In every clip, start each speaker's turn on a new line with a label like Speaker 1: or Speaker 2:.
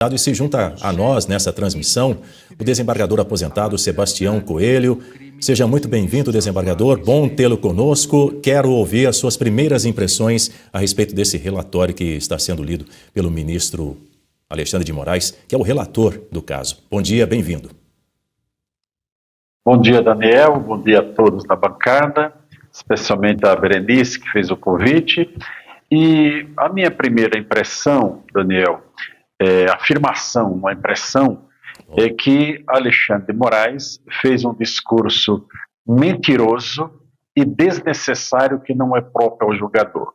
Speaker 1: E se junta a nós nessa transmissão o desembargador aposentado Sebastião Coelho. Seja muito bem-vindo, desembargador. Bom tê-lo conosco. Quero ouvir as suas primeiras impressões a respeito desse relatório que está sendo lido pelo ministro Alexandre de Moraes, que é o relator do caso. Bom dia, bem-vindo.
Speaker 2: Bom dia, Daniel. Bom dia a todos da bancada, especialmente a Berenice, que fez o convite. E a minha primeira impressão, Daniel, afirmação, uma impressão, é que Alexandre de Moraes fez um discurso mentiroso e desnecessário que não é próprio ao julgador.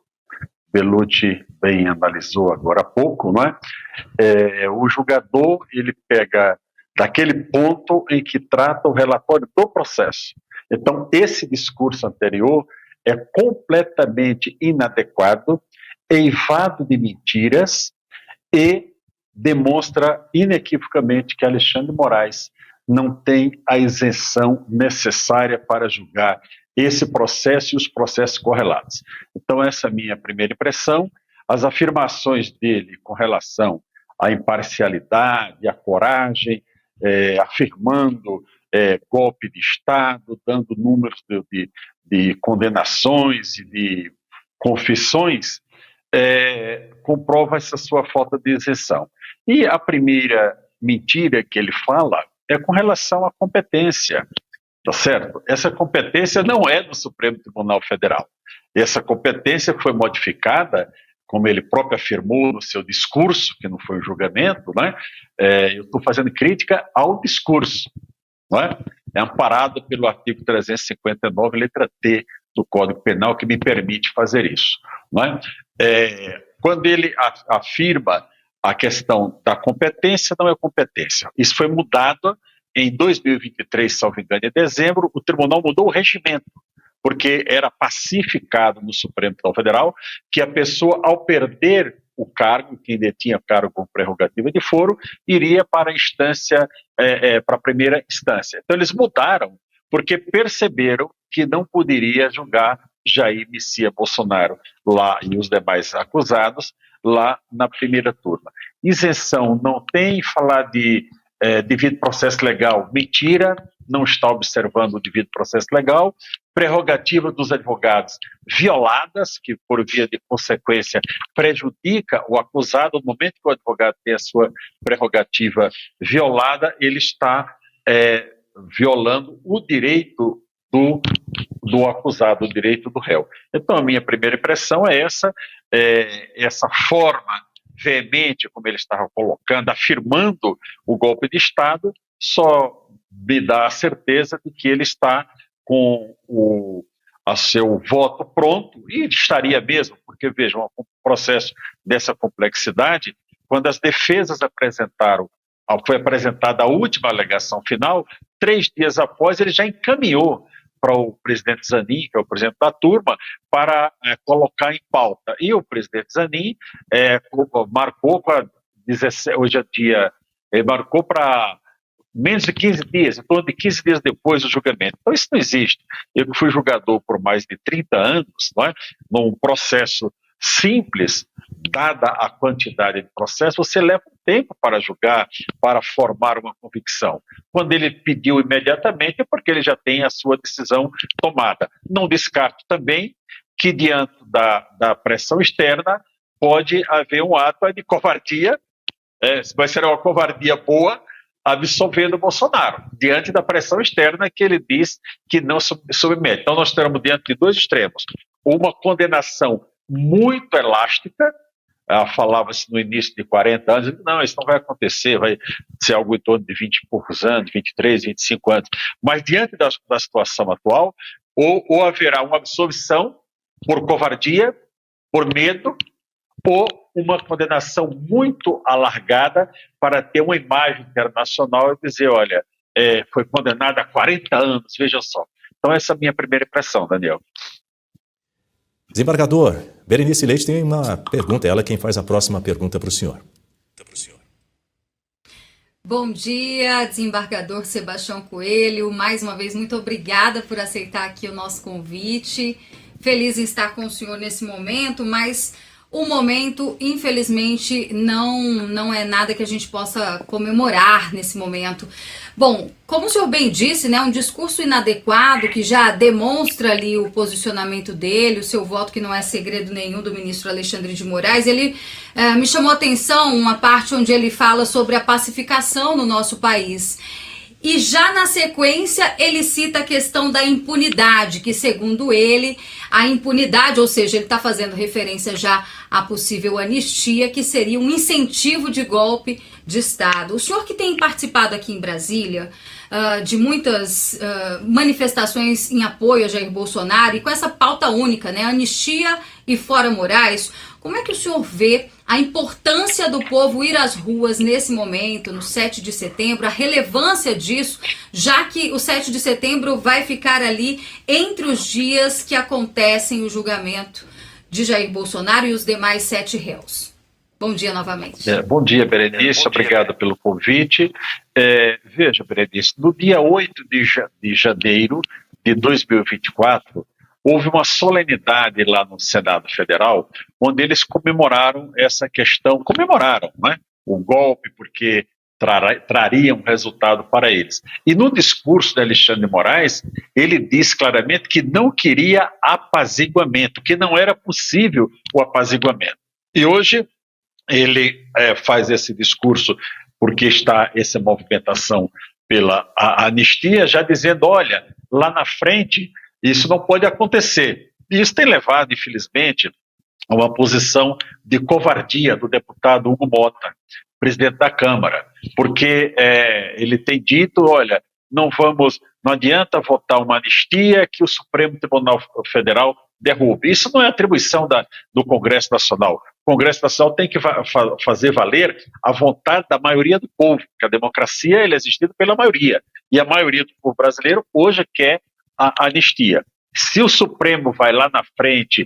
Speaker 2: Bellucci bem analisou agora há pouco, não é? O julgador, ele pega daquele ponto em que trata o relatório do processo. Então, esse discurso anterior é completamente inadequado, eivado de mentiras e demonstra inequivocamente que Alexandre de Moraes não tem a isenção necessária para julgar esse processo e os processos correlatos. Então, essa é a minha primeira impressão. As afirmações dele com relação à imparcialidade, à coragem, afirmando golpe de Estado, dando números de condenações e de confissões, comprova essa sua falta de isenção. E a primeira mentira que ele fala é com relação à competência, tá certo? Essa competência não é do Supremo Tribunal Federal. Essa competência foi modificada, como ele próprio afirmou no seu discurso, que não foi um julgamento, né? Eu estou fazendo crítica ao discurso, não é? É amparado pelo artigo 359, letra T, do Código Penal, que me permite fazer isso, não é? Quando ele afirma a questão da competência, não é competência. Isso foi mudado em 2023, salvo engano, em dezembro, o tribunal mudou o regimento, porque era pacificado no Supremo Tribunal Federal que a pessoa, ao perder o cargo, quem detinha cargo com prerrogativa de foro, iria para a instância, para a primeira instância. Então eles mudaram, porque perceberam que não poderia julgar Jair Messias Bolsonaro lá e os demais acusados lá na primeira turma. Isenção não tem, falar de devido processo legal, mentira, não está observando o devido processo legal, prerrogativa dos advogados violadas, que por via de consequência prejudica o acusado. No momento que o advogado tem a sua prerrogativa violada, ele está violando o direito do acusado, o direito do réu. Então, a minha primeira impressão é essa forma veemente, como ele estava colocando, afirmando o golpe de Estado, só me dá a certeza de que ele está com a seu voto pronto, e estaria mesmo, porque, vejam, um processo dessa complexidade, quando as defesas foi apresentada a última alegação final, 3 dias após ele já encaminhou para o presidente Zanin, que é o presidente da turma, para colocar em pauta. E o presidente Zanin marcou para marcou para menos de 15 dias, em torno de 15 dias depois do julgamento. Então isso não existe. Eu que fui julgador por mais de 30 anos, não é? Num processo simples, dada a quantidade de processo, você leva um tempo para julgar, para formar uma convicção. Quando ele pediu imediatamente, é porque ele já tem a sua decisão tomada. Não descarto também que, diante da pressão externa, pode haver um ato de covardia, vai ser uma covardia boa, absolvendo Bolsonaro, diante da pressão externa que ele diz que não submete. Então nós estamos diante de 2 extremos. Uma condenação muito elástica, falava-se no início de 40 anos, não, isso não vai acontecer, vai ser algo em torno de 20 e poucos anos, 23, 25 anos. Mas diante da situação atual, ou haverá uma absolvição por covardia, por medo, ou uma condenação muito alargada para ter uma imagem internacional e dizer, olha, foi condenado a 40 anos, veja só. Então essa é a minha primeira impressão, Daniel.
Speaker 1: Desembargador, Berenice Leite tem uma pergunta, ela é quem faz a próxima pergunta para o senhor.
Speaker 3: Bom dia, desembargador Sebastião Coelho. Mais uma vez, muito obrigada por aceitar aqui o nosso convite. Feliz em estar com o senhor nesse momento, mas o momento, infelizmente, não é nada que a gente possa comemorar nesse momento. Bom, como o senhor bem disse, né, um discurso inadequado que já demonstra ali o posicionamento dele, o seu voto que não é segredo nenhum do ministro Alexandre de Moraes. Ele me chamou a atenção uma parte onde ele fala sobre a pacificação no nosso país. E já na sequência ele cita a questão da impunidade, que segundo ele, a impunidade, ou seja, ele está fazendo referência já à possível anistia, que seria um incentivo de golpe de Estado. O senhor que tem participado aqui em Brasília de muitas manifestações em apoio a Jair Bolsonaro e com essa pauta única, né, anistia e fora Moraes, como é que o senhor vê a importância do povo ir às ruas nesse momento, no 7 de setembro, a relevância disso, já que o 7 de setembro vai ficar ali entre os dias que acontecem o julgamento de Jair Bolsonaro e os demais 7 réus? Bom dia novamente.
Speaker 2: Bom dia, Berenice, obrigado pelo convite. Veja, Berenice, no dia 8 de janeiro de 2024, houve uma solenidade lá no Senado Federal, onde eles comemoraram essa questão, né, o golpe, porque traria um resultado para eles. E no discurso de Alexandre de Moraes, ele diz claramente que não queria apaziguamento, que não era possível o apaziguamento. E hoje ele faz esse discurso porque está essa movimentação pela anistia, já dizendo, olha, lá na frente isso não pode acontecer. E isso tem levado, infelizmente, a uma posição de covardia do deputado Hugo Mota, presidente da Câmara, porque ele tem dito, olha, não adianta votar uma anistia que o Supremo Tribunal Federal derrube. Isso não é atribuição do Congresso Nacional. O Congresso Nacional tem que fazer valer a vontade da maioria do povo, porque a democracia é existida pela maioria, e a maioria do povo brasileiro hoje quer a anistia. Se o Supremo vai lá na frente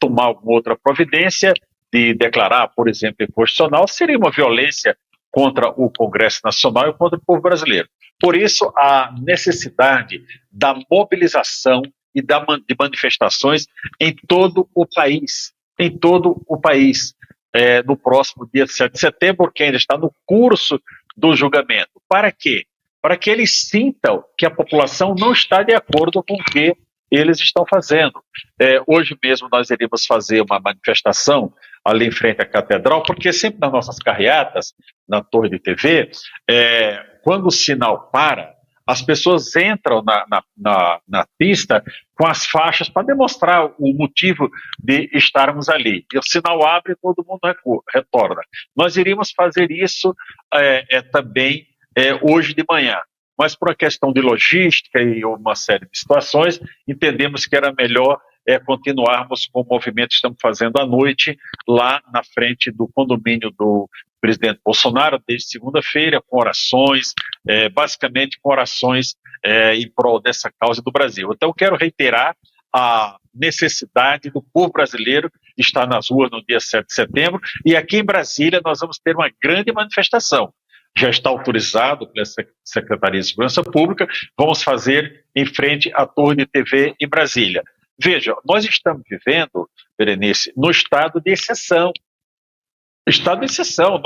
Speaker 2: tomar alguma outra providência de declarar, por exemplo, inconstitucional, seria uma violência contra o Congresso Nacional e contra o povo brasileiro. Por isso, a necessidade da mobilização e de manifestações em todo o país, no próximo dia 7 de setembro, que ainda está no curso do julgamento. Para quê? Para que eles sintam que a população não está de acordo com o que eles estão fazendo. Hoje mesmo nós iríamos fazer uma manifestação ali em frente à Catedral, porque sempre nas nossas carreatas, na torre de TV, quando o sinal para, as pessoas entram na pista com as faixas para demonstrar o motivo de estarmos ali. E o sinal abre e todo mundo retorna. Nós iríamos fazer isso também hoje de manhã. Mas por uma questão de logística e uma série de situações, entendemos que era melhor continuarmos com o movimento que estamos fazendo à noite, lá na frente do condomínio do presidente Bolsonaro, desde segunda-feira, com orações, basicamente com orações em prol dessa causa do Brasil. Então, quero reiterar a necessidade do povo brasileiro estar nas ruas no dia 7 de setembro, e aqui em Brasília nós vamos ter uma grande manifestação. Já está autorizado pela Secretaria de Segurança Pública, vamos fazer em frente à Torre de TV em Brasília. Veja, nós estamos vivendo, Berenice, no estado de exceção. Estado de exceção.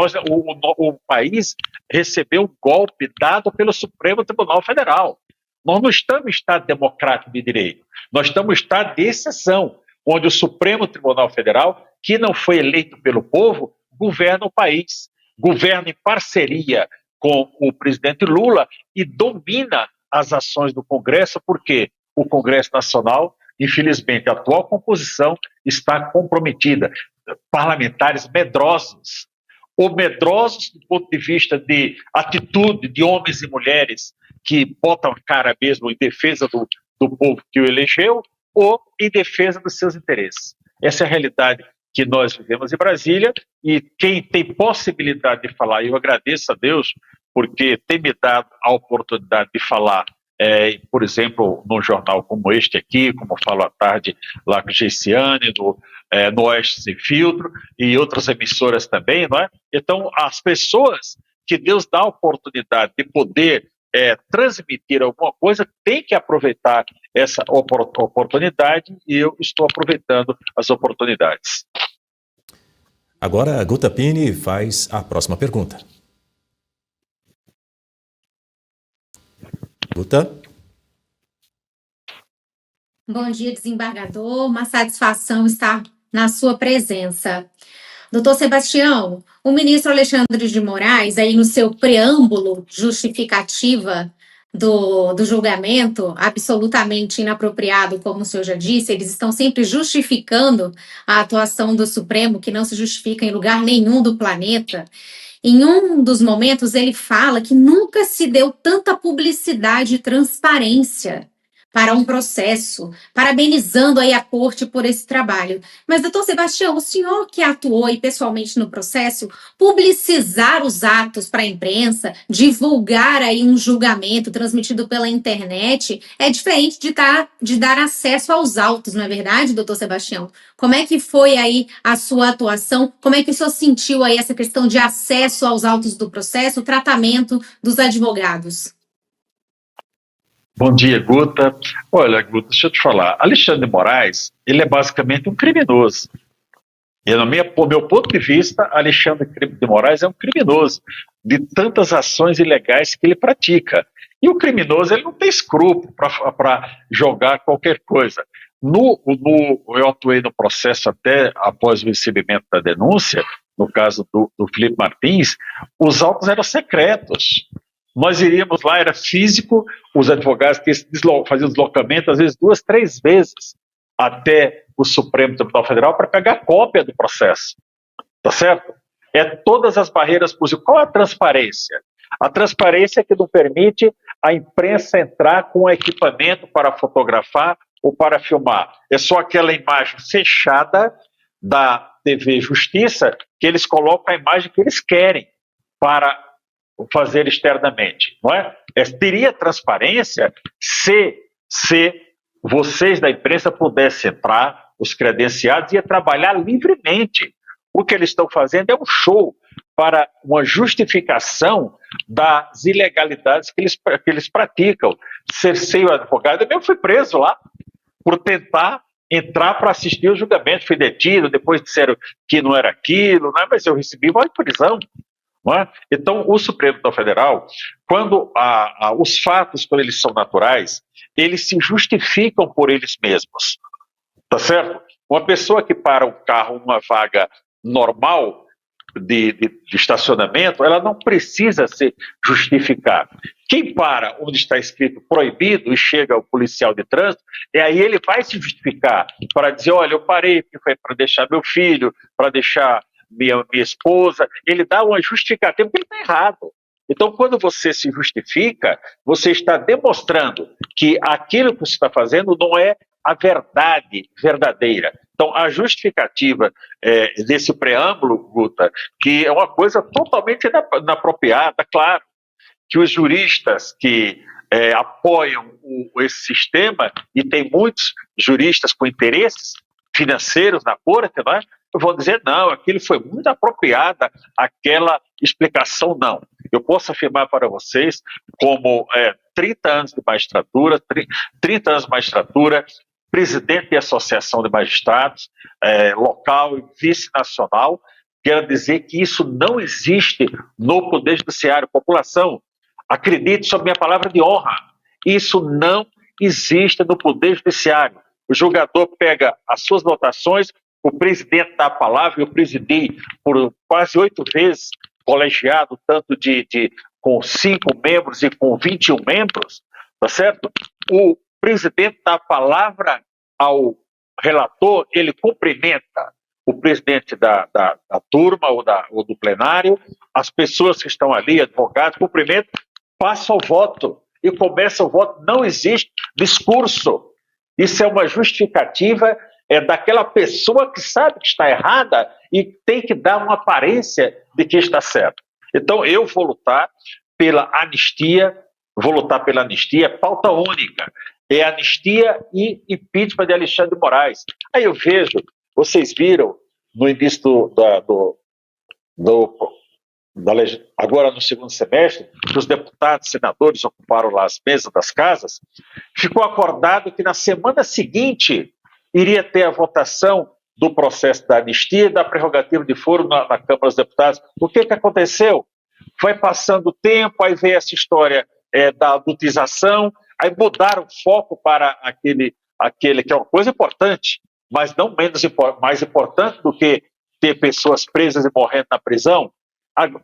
Speaker 2: O país recebeu um golpe dado pelo Supremo Tribunal Federal. Nós não estamos em estado democrático de direito, nós estamos em estado de exceção, onde o Supremo Tribunal Federal, que não foi eleito pelo povo, governa o país. Governa em parceria com o presidente Lula e domina as ações do Congresso, porque o Congresso Nacional, infelizmente, a atual composição está comprometida. Parlamentares medrosos, ou medrosos do ponto de vista de atitude de homens e mulheres que botam a cara mesmo em defesa do povo que o elegeu, ou em defesa dos seus interesses. Essa é a realidade que nós vivemos em Brasília, e quem tem possibilidade de falar, eu agradeço a Deus, porque tem me dado a oportunidade de falar, por exemplo, num jornal como este aqui, como eu falo à tarde lá com Geiciane, no Oeste Sem Filtro, e outras emissoras também, não é? Então, as pessoas que Deus dá a oportunidade de poder transmitir alguma coisa, tem que aproveitar essa oportunidade, e eu estou aproveitando as oportunidades.
Speaker 1: Agora, a Guta Pini faz a próxima pergunta. Guta?
Speaker 4: Bom dia, desembargador. Uma satisfação estar na sua presença. Doutor Sebastião, o ministro Alexandre de Moraes, aí no seu preâmbulo justificativa do julgamento, absolutamente inapropriado, como o senhor já disse, eles estão sempre justificando a atuação do Supremo, que não se justifica em lugar nenhum do planeta. Em um dos momentos, ele fala que nunca se deu tanta publicidade e transparência para um processo, parabenizando aí a corte por esse trabalho. Mas, doutor Sebastião, o senhor que atuou aí pessoalmente no processo, publicizar os atos para a imprensa, divulgar aí um julgamento transmitido pela internet, é diferente de dar acesso aos autos, não é verdade, doutor Sebastião? Como é que foi aí a sua atuação? Como é que o senhor sentiu aí essa questão de acesso aos autos do processo, o tratamento dos advogados?
Speaker 2: Bom dia, Guta. Olha, Guta, deixa eu te falar. Alexandre de Moraes, ele é basicamente um criminoso. E, no meu ponto de vista, Alexandre de Moraes é um criminoso de tantas ações ilegais que ele pratica. E o criminoso, ele não tem escrúpulo para jogar qualquer coisa. Eu atuei no processo até após o recebimento da denúncia, no caso do Felipe Martins, os autos eram secretos. Nós iríamos lá, era físico, os advogados faziam deslocamento, às vezes 2, 3 vezes, até o Supremo Tribunal Federal para pegar cópia do processo. Tá certo? É todas as barreiras possíveis. Qual é a transparência? A transparência é que não permite a imprensa entrar com equipamento para fotografar ou para filmar. É só aquela imagem fechada da TV Justiça que eles colocam a imagem que eles querem para fazer externamente, não é? Teria transparência se vocês da imprensa pudessem entrar, os credenciados, e trabalhar livremente. O que eles estão fazendo é um show para uma justificação das ilegalidades que eles praticam. Cerceio advogado, eu mesmo fui preso lá por tentar entrar para assistir o julgamento, fui detido, depois disseram que não era aquilo, não é? Mas eu recebi uma prisão. Não é? Então, o Supremo Tribunal Federal, quando os fatos, quando eles são naturais, eles se justificam por eles mesmos, tá certo? Uma pessoa que para um carro numa vaga normal de estacionamento, ela não precisa se justificar. Quem para onde está escrito proibido e chega o policial de trânsito, aí ele vai se justificar para dizer, olha, eu parei porque foi para deixar meu filho, para deixar minha esposa, ele dá uma justificativa porque ele está errado. Então, quando você se justifica, você está demonstrando que aquilo que você está fazendo não é a verdade verdadeira. Então, a justificativa desse preâmbulo, Guta, que é uma coisa totalmente inapropriada, claro, que os juristas que apoiam esse sistema, e tem muitos juristas com interesses financeiros na corte, não é? Vão dizer, não, aquilo foi muito apropriada, aquela explicação, não. Eu posso afirmar para vocês, como 30 anos de magistratura, 30 anos de magistratura, presidente de associação de magistrados, local e vice-nacional, quero dizer que isso não existe no Poder Judiciário. População, acredite sobre minha palavra de honra, isso não existe no Poder Judiciário. O julgador pega as suas votações, o presidente dá a palavra, eu presidi por quase 8 vezes, colegiado, tanto com 5 membros e com 21 membros, tá certo? O presidente dá a palavra ao relator, ele cumprimenta o presidente da turma ou do plenário, as pessoas que estão ali, advogados, cumprimentam, passa o voto e começa o voto. Não existe discurso. Isso é uma justificativa daquela pessoa que sabe que está errada e tem que dar uma aparência de que está certo. Então, eu vou lutar pela anistia, pauta única. É anistia e impeachment de Alexandre de Moraes. Aí eu vejo, vocês viram no início agora no segundo semestre, que os deputados e senadores ocuparam lá as mesas das casas, ficou acordado que na semana seguinte iria ter a votação do processo da anistia e da prerrogativa de foro na Câmara dos Deputados. O que aconteceu? Foi passando o tempo, aí veio essa história da adultização, aí mudaram o foco para aquele que é uma coisa importante, mas não mais importante do que ter pessoas presas e morrendo na prisão,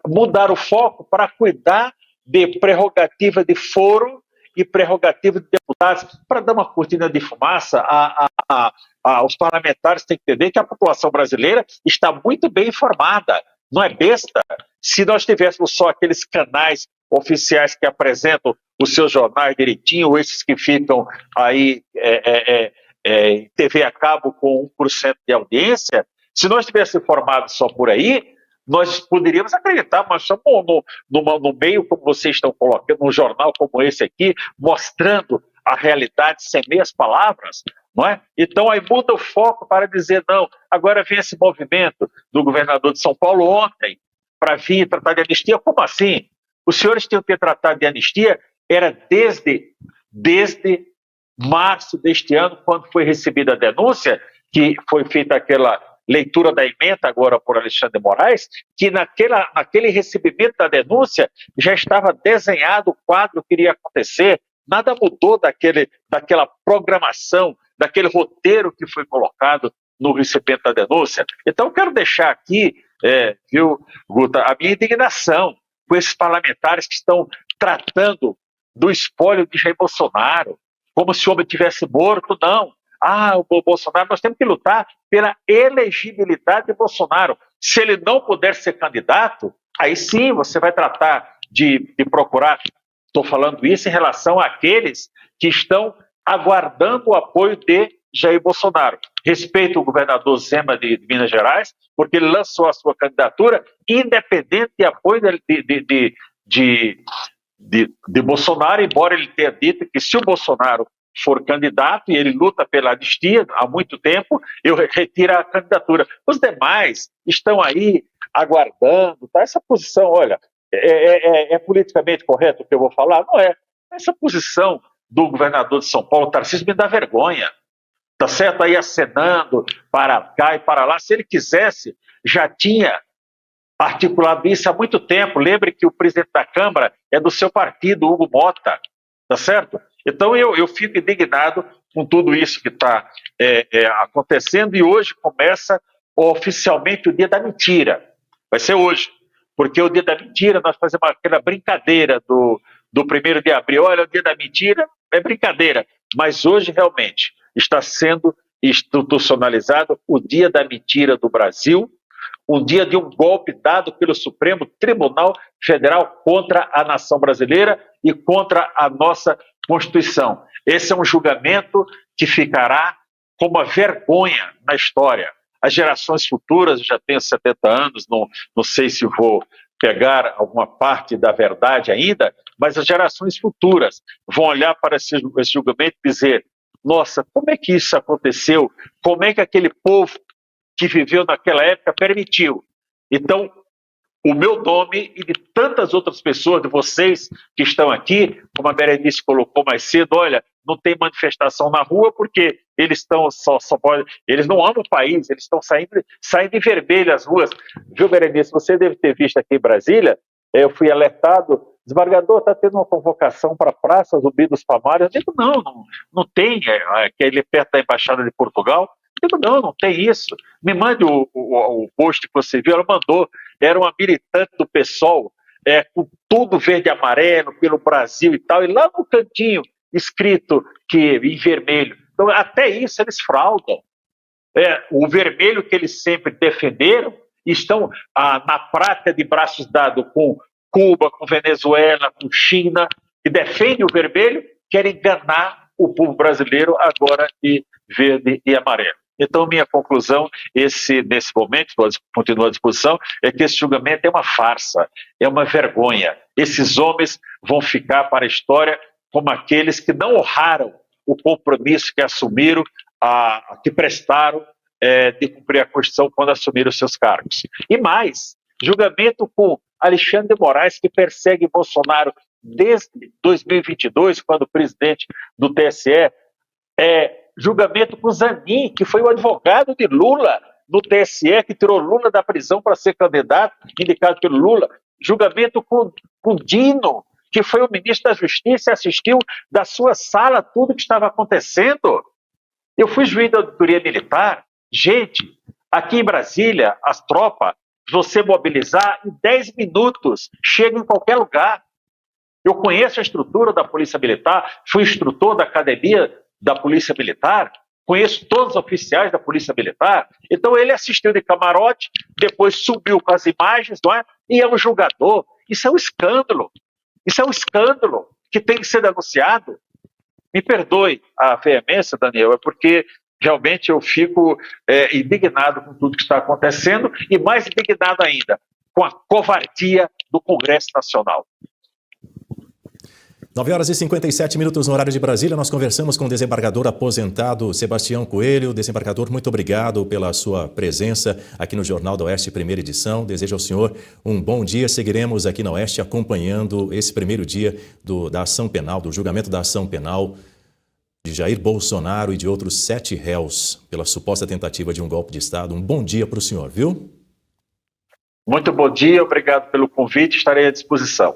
Speaker 2: mudaram o foco para cuidar de prerrogativa de foro e prerrogativa de deputados, para dar uma cortina de fumaça. Os parlamentares têm que entender que a população brasileira está muito bem informada, não é besta. Se nós tivéssemos só aqueles canais oficiais que apresentam os seus jornais direitinho, ou esses que ficam aí em TV a cabo com 1% de audiência, se nós tivéssemos informado só por aí, nós poderíamos acreditar, mas estamos no meio, como vocês estão colocando, num jornal como esse aqui, mostrando a realidade sem meias palavras, não é? Então aí muda o foco para dizer, não, agora vem esse movimento do governador de São Paulo ontem, para vir tratar de anistia. Como assim? Os senhores tinham que ter tratado de anistia, era desde março deste ano, quando foi recebida a denúncia, que foi feita aquela leitura da emenda agora por Alexandre de Moraes, que naquele recebimento da denúncia já estava desenhado o quadro que iria acontecer, nada mudou daquela programação, daquele roteiro que foi colocado no recebimento da denúncia. Então, eu quero deixar aqui, viu, Guta, a minha indignação com esses parlamentares que estão tratando do espólio de Jair Bolsonaro, como se o homem tivesse morto. Não. O Bolsonaro, nós temos que lutar pela elegibilidade de Bolsonaro. Se ele não puder ser candidato, aí sim você vai tratar de procurar. Estou falando isso em relação àqueles que estão aguardando o apoio de Jair Bolsonaro. Respeito o governador Zema de Minas Gerais, porque ele lançou a sua candidatura independente de apoio de Bolsonaro, embora ele tenha dito que se o Bolsonaro for candidato, e ele luta pela anistia há muito tempo, eu retiro a candidatura. Os demais estão aí aguardando, tá? Essa posição, olha, é politicamente correto o que eu vou falar? Não é. Essa posição do governador de São Paulo, Tarcísio, me dá vergonha. Tá certo? Aí acenando para cá e para lá. Se ele quisesse, já tinha articulado isso há muito tempo. Lembre que o presidente da Câmara é do seu partido, Hugo Mota. Tá certo? Então eu fico indignado com tudo isso que está acontecendo, e hoje começa oficialmente o dia da mentira. Vai ser hoje, porque o dia da mentira nós fazemos aquela brincadeira do 1º de abril. Olha, o dia da mentira é brincadeira, mas hoje realmente está sendo institucionalizado o dia da mentira do Brasil, um dia de um golpe dado pelo Supremo Tribunal Federal contra a nação brasileira e contra a nossa Constituição. Esse é um julgamento que ficará como uma vergonha na história. As gerações futuras, eu já tenho 70 anos, não sei se vou pegar alguma parte da verdade ainda, mas as gerações futuras vão olhar para esse julgamento e dizer: nossa, como é que isso aconteceu? Como é que aquele povo que viveu naquela época permitiu? Então, o meu nome e de tantas outras pessoas, de vocês que estão aqui, como a Berenice colocou mais cedo, olha, não tem manifestação na rua porque eles estão eles não amam o país, eles estão saindo em vermelho as ruas. Viu, Berenice, você deve ter visto aqui em Brasília, eu fui alertado, desembargador, está tendo uma convocação para a Praça Zumbi dos Palmares. Eu digo, não tem, que é ali perto da Embaixada de Portugal. Eu digo, não tem isso. Me mande o post que você viu. Ela mandou, era uma militante do PSOL, com tudo verde e amarelo, pelo Brasil e tal, e lá no cantinho, escrito em vermelho. Então, até isso eles fraudam. O vermelho que eles sempre defenderam, estão na prática de braços dados com Cuba, com Venezuela, com China, que defendem o vermelho, querem enganar o povo brasileiro agora de verde e amarelo. Então, minha conclusão, nesse momento, continuo à disposição, é que esse julgamento é uma farsa, é uma vergonha. Esses homens vão ficar para a história como aqueles que não honraram o compromisso que assumiram, que prestaram de cumprir a Constituição quando assumiram seus cargos. E mais, julgamento com Alexandre de Moraes, que persegue Bolsonaro desde 2022, quando o presidente do TSE
Speaker 5: julgamento com Zanin, que foi o advogado de Lula no TSE, que tirou Lula da prisão para ser candidato, indicado pelo Lula. Julgamento com Dino, que foi o ministro da Justiça e assistiu da sua sala tudo que estava acontecendo. Eu fui juiz da auditoria militar. Gente, aqui em Brasília, as tropas, você mobilizar, em 10 minutos, chega em qualquer lugar. Eu conheço a estrutura da Polícia Militar, fui instrutor da academia da Polícia Militar, conheço todos os oficiais da Polícia Militar. Então ele assistiu de camarote, depois subiu com as imagens, não é? E é um julgador. Isso é um escândalo. Isso é um escândalo que tem que ser denunciado. Me perdoe a veemência, Daniel, é porque realmente eu fico indignado com tudo que está acontecendo e mais indignado ainda com a covardia do Congresso Nacional.
Speaker 1: 9h57 no horário de Brasília. Nós conversamos com o desembargador aposentado Sebastião Coelho. Desembargador, muito obrigado pela sua presença aqui no Jornal da Oeste, primeira edição. Desejo ao senhor um bom dia. Seguiremos aqui na Oeste acompanhando esse primeiro dia da ação penal, do julgamento da ação penal de Jair Bolsonaro e de outros 7 réus pela suposta tentativa de um golpe de Estado. Um bom dia para o senhor, viu?
Speaker 5: Muito bom dia, obrigado pelo convite, estarei à disposição.